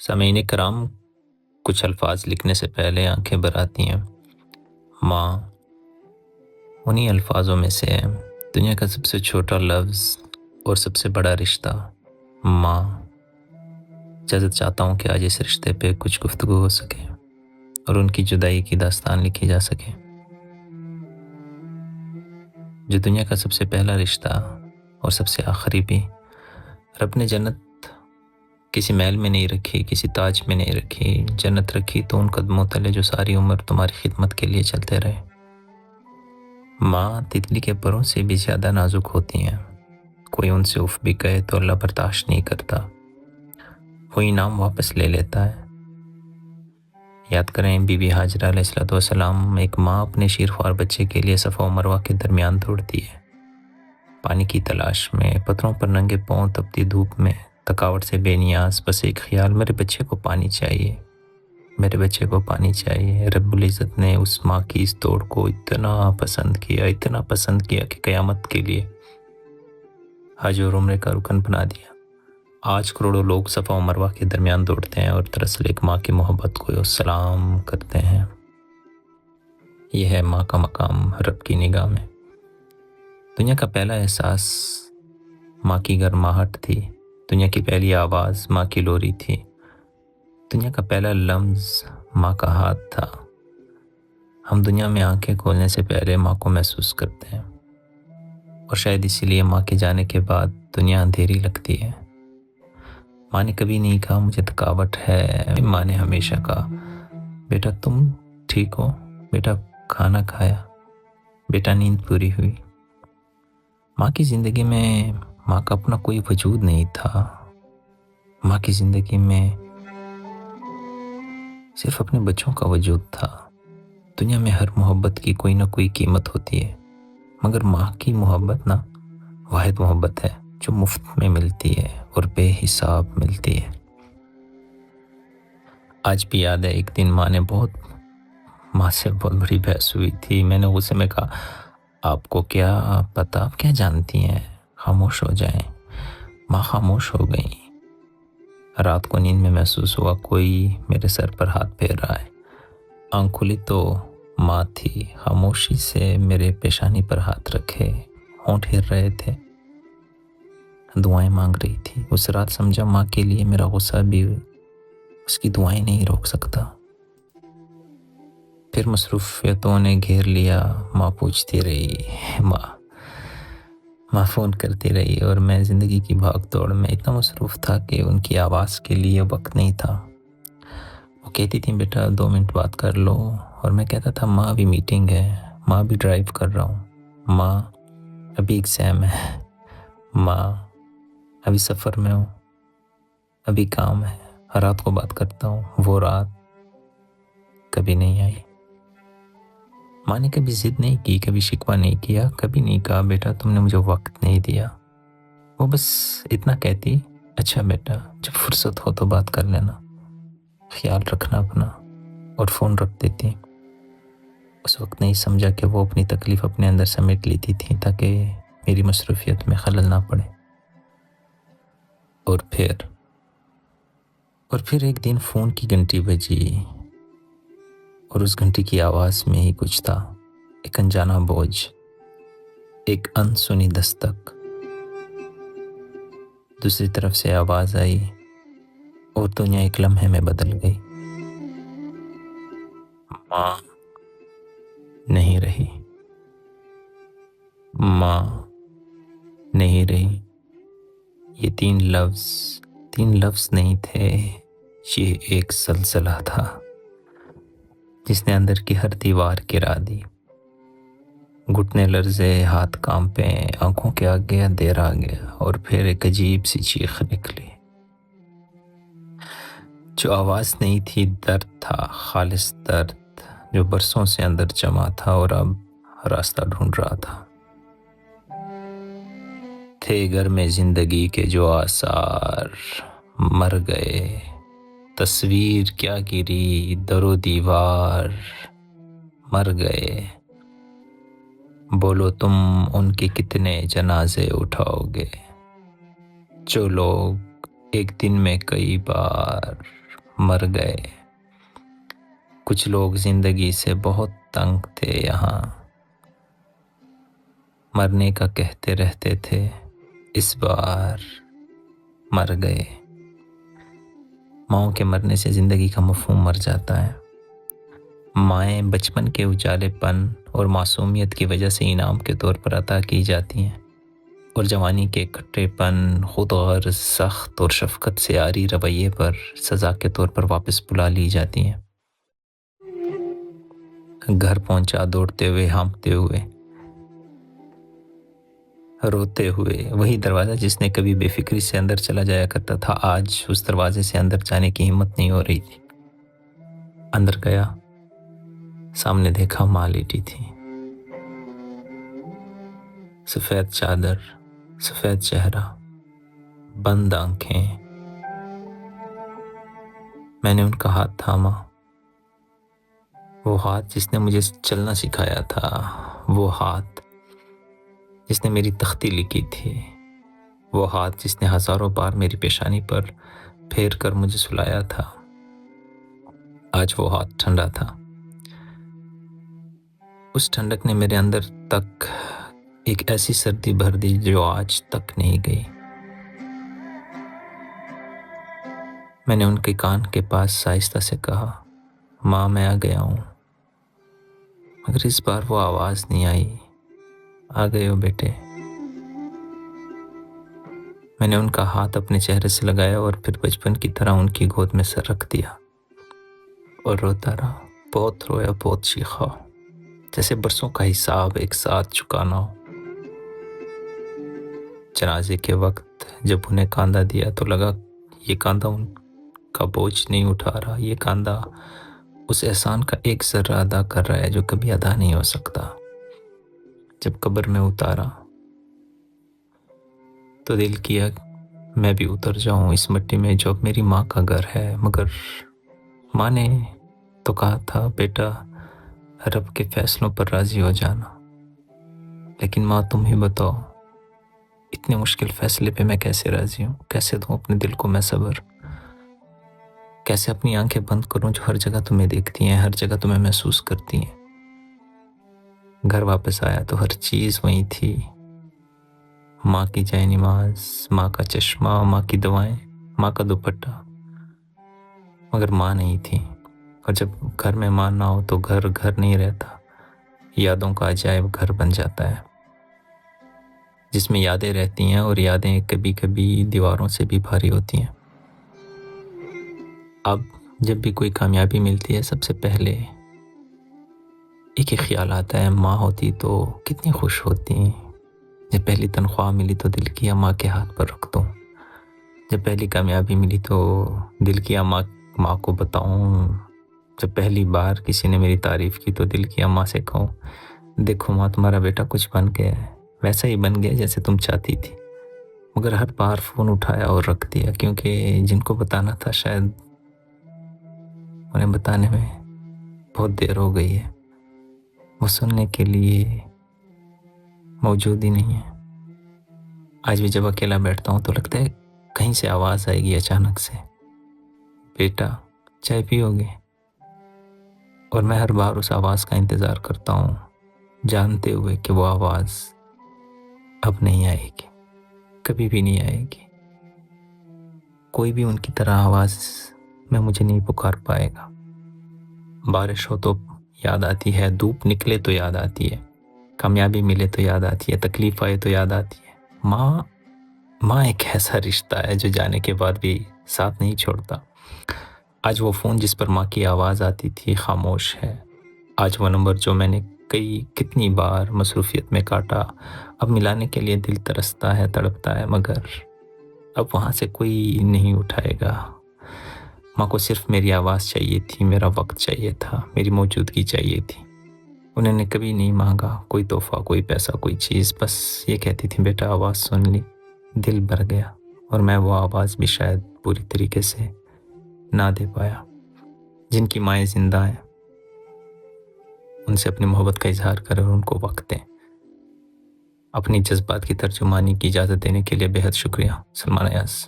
सामीन कराम, कुछ अल्फाज लिखने से पहले आंखें भर आती हैं। माँ उन्हीं अल्फाजों में से है, दुनिया का सबसे छोटा लफ्ज़ और सबसे बड़ा रिश्ता। माँ, इजाज़त चाहता हूँ कि आज इस रिश्ते पे कुछ गुफ्तगू हो सके और उनकी जुदाई की दास्तान लिखी जा सके। जो दुनिया का सबसे पहला रिश्ता और सबसे आखिरी भी। रब ने जन्नत किसी महल में नहीं रखी, किसी ताज में नहीं रखी। जन्नत रखी तो उन कदमों तले जो सारी उम्र तुम्हारी खिदमत के लिए चलते रहे। माँ तितली के परों से भी ज्यादा नाजुक होती हैं। कोई उनसे उफ भी कहे तो अल्लाह बर्दाश्त नहीं करता, वो इनाम वापस ले लेता है। याद करें बीबी हाजरा अलैहिस्सलाम, एक माँ अपने शीरख्वार बच्चे के लिए सफ़ा और मरवा के दरमियान दौड़ती है, पानी की तलाश में, पत्थरों पर नंगे पांव तपती धूप में, थकावट से बेनियाज, बस एक ख्याल, मेरे बच्चे को पानी चाहिए, मेरे बच्चे को पानी चाहिए। रब्बुल इज़्ज़त ने उस माँ की इस दौड़ को इतना पसंद किया, इतना पसंद किया कि क़यामत के लिए हज और उम्रे का रुकन बना दिया। आज करोड़ों लोग सफ़ा और मरवा के दरमियान दौड़ते हैं और दरअसल एक माँ की मोहब्बत को सलाम करते हैं। यह है माँ का मकाम रब की निगाह में। दुनिया का पहला एहसास माँ की गर्माहट थी, दुनिया की पहली आवाज़ माँ की लोरी थी, दुनिया का पहला लम्ज़ माँ का हाथ था। हम दुनिया में आंखें खोलने से पहले माँ को महसूस करते हैं और शायद इसीलिए माँ के जाने के बाद दुनिया अंधेरी लगती है। माँ ने कभी नहीं कहा मुझे थकावट है, माँ ने हमेशा कहा बेटा तुम ठीक हो, बेटा खाना खाया, बेटा नींद पूरी हुई। माँ की ज़िंदगी में माँ का अपना कोई वजूद नहीं था। माँ की ज़िंदगी में सिर्फ अपने बच्चों का वजूद था। दुनिया में हर मोहब्बत की कोई ना कोई कीमत होती है, मगर माँ की मोहब्बत ना वाहिद मोहब्बत है जो मुफ्त में मिलती है और बेहिसाब मिलती है। आज भी याद है एक दिन माँ से बहुत बड़ी बहस हुई थी। मैंने उस समय कहा आपको क्या पता, आप क्या जानती हैं, खामोश हो जाएं। माँ खामोश हो गई। रात को नींद में महसूस हुआ कोई मेरे सर पर हाथ फेर रहा है। आँख खुली तो माँ थी, खामोशी से मेरे पेशानी पर हाथ रखे, होंठ हिल रहे थे, दुआएं मांग रही थी। उस रात समझा माँ के लिए मेरा गुस्सा भी उसकी दुआएं नहीं रोक सकता। फिर मसरूफियतों ने घेर लिया। माँ पूछती रही, माँ फ़ोन करती रही और मैं ज़िंदगी की भाग दौड़ में इतना मसरूफ़ था कि उनकी आवाज़ के लिए वक्त नहीं था। वो कहती थी बेटा 2 मिनट बात कर लो, और मैं कहता था माँ अभी मीटिंग है, माँ अभी ड्राइव कर रहा हूँ, माँ अभी एग्ज़ाम है, माँ अभी सफ़र में हूँ, अभी काम है, रात को बात करता हूँ। वो रात कभी नहीं आई। माँ ने कभी जिद नहीं की, कभी शिकवा नहीं किया, कभी नहीं कहा बेटा तुमने मुझे वक्त नहीं दिया। वो बस इतना कहती, अच्छा बेटा जब फुर्सत हो तो बात कर लेना, ख्याल रखना अपना, और फ़ोन रख देती। उस वक्त नहीं समझा कि वो अपनी तकलीफ़ अपने अंदर समेट लेती थी ताकि मेरी मसरूफियत में खलल ना पड़े। और फिर एक दिन फ़ोन की घंटी बजी और उस घंटी की आवाज़ में ही कुछ था, एक अनजाना बोझ, एक अनसुनी दस्तक। दूसरी तरफ से आवाज़ आई और दुनिया एक लम्हे में बदल गई। माँ नहीं रही, माँ नहीं रही। ये 3 लफ्ज़ नहीं थे, ये एक सलसला था जिसने अंदर की हर दीवार गिरा दी। घुटने लर्जे, हाथ कांपे, आंखों के आगे अंधेरा आ गया और फिर एक अजीब सी चीख निकली। जो आवाज़ नहीं थी, दर्द था, खालिस दर्द जो बरसों से अंदर जमा था और अब रास्ता ढूंढ रहा था। थे घर में जिंदगी के जो आसार, मर गए, तस्वीर क्या गिरी दरो दीवार, मर गए। बोलो तुम उनके कितने जनाजे उठाओगे, जो लोग एक दिन में कई बार मर गए। कुछ लोग जिंदगी से बहुत तंग थे, यहाँ मरने का कहते रहते थे, इस बार मर गए। माँओं के मरने से जिंदगी का मफहूम मर जाता है। माएँ बचपन के उजालेपन और मासूमियत की वजह से इनाम के तौर पर अता की जाती हैं, और जवानी के कट्टेपन, खुदगर्ज़, सख्त और शफकत से आरी रवैये पर सज़ा के तौर पर वापस बुला ली जाती हैं। घर पहुंचा दौड़ते हुए, हाँफते हुए, रोते हुए। वही दरवाज़ा जिसने कभी बेफिक्री से अंदर चला जाया करता था, आज उस दरवाजे से अंदर जाने की हिम्मत नहीं हो रही थी। अंदर गया, सामने देखा माँ लेटी थी। सफ़ेद चादर, सफ़ेद चेहरा, बंद आंखें। मैंने उनका हाथ थामा, वो हाथ जिसने मुझे चलना सिखाया था, वो हाथ जिसने मेरी तख्ती लिखी थी, वो हाथ जिसने हजारों बार मेरी पेशानी पर फेर कर मुझे सुलाया था। आज वो हाथ ठंडा था। उस ठंडक ने मेरे अंदर तक एक ऐसी सर्दी भर दी जो आज तक नहीं गई। मैंने उनके कान के पास आहिस्ता से कहा, माँ मैं आ गया हूँ। मगर इस बार वो आवाज़ नहीं आई, आ गए हो बेटे। मैंने उनका हाथ अपने चेहरे से लगाया और फिर बचपन की तरह उनकी गोद में सर रख दिया और रोता रहा। बहुत रोया, बहुत चीखा, जैसे बरसों का हिसाब एक साथ चुकाना हो। जनाजे के वक्त जब उन्हें कांधा दिया तो लगा ये कांधा उनका बोझ नहीं उठा रहा, ये कांधा उस एहसान का एक जर्रा अदा कर रहा है जो कभी अदा नहीं हो सकता। जब कब्र में उतारा तो दिल किया मैं भी उतर जाऊं इस मिट्टी में जो अब मेरी माँ का घर है। मगर माँ ने तो कहा था, बेटा रब के फैसलों पर राजी हो जाना। लेकिन माँ तुम ही बताओ, इतने मुश्किल फैसले पे मैं कैसे राजी हूँ? कैसे दूं अपने दिल को मैं सब्र? कैसे अपनी आंखें बंद करूं जो हर जगह तुम्हें देखती हैं, हर जगह तुम्हें महसूस करती हैं? घर वापस आया तो हर चीज वही थी। माँ की जाए नमाज, माँ का चश्मा, माँ की दवाएं, माँ का दुपट्टा, मगर माँ नहीं थी। और जब घर में माँ ना हो तो घर घर नहीं रहता, यादों का अजायब घर बन जाता है जिसमें यादें रहती हैं, और यादें कभी कभी दीवारों से भी भारी होती हैं। अब जब भी कोई कामयाबी मिलती है, सबसे पहले एक ही ख्याल आता है, माँ होती तो कितनी खुश होती। जब पहली तनख्वाह मिली तो दिल किया माँ के हाथ पर रख दूं। जब पहली कामयाबी मिली तो दिल किया माँ को बताऊं। जब पहली बार किसी ने मेरी तारीफ की तो दिल किया माँ से कहूं, देखो माँ तुम्हारा बेटा कुछ बन गया है, वैसा ही बन गया जैसे तुम चाहती थी। मगर हर बार फ़ोन उठाया और रख दिया, क्योंकि जिनको बताना था शायद उन्हें बताने में बहुत देर हो गई है। वो सुनने के लिए मौजूद ही नहीं है। आज भी जब अकेला बैठता हूँ तो लगता है कहीं से आवाज़ आएगी अचानक से, बेटा चाय पियोगे? और मैं हर बार उस आवाज़ का इंतज़ार करता हूँ, जानते हुए कि वो आवाज़ अब नहीं आएगी, कभी भी नहीं आएगी। कोई भी उनकी तरह आवाज़ में मुझे नहीं पुकार पाएगा। बारिश हो तो याद आती है, धूप निकले तो याद आती है, कामयाबी मिले तो याद आती है, तकलीफ आए तो याद आती है। माँ एक ऐसा रिश्ता है जो जाने के बाद भी साथ नहीं छोड़ता। आज वो फ़ोन जिस पर माँ की आवाज़ आती थी खामोश है। आज वो नंबर जो मैंने कितनी बार मसरूफियत में काटा, अब मिलाने के लिए दिल तरसता है, तड़पता है, मगर अब वहाँ से कोई नहीं उठाएगा। माँ को सिर्फ मेरी आवाज़ चाहिए थी, मेरा वक्त चाहिए था, मेरी मौजूदगी चाहिए थी। उन्होंने कभी नहीं मांगा कोई तोहफा, कोई पैसा, कोई चीज़, बस ये कहती थी, बेटा आवाज़ सुन ली, दिल भर गया। और मैं वो आवाज़ भी शायद पूरी तरीके से ना दे पाया। जिनकी माएँ जिंदा हैं उनसे अपनी मोहब्बत का इजहार करें और उनको वक्त दें। अपनी जज्बात की तर्जुमानी की इजाज़त देने के लिए बेहद शुक्रिया। सलमान अयाज।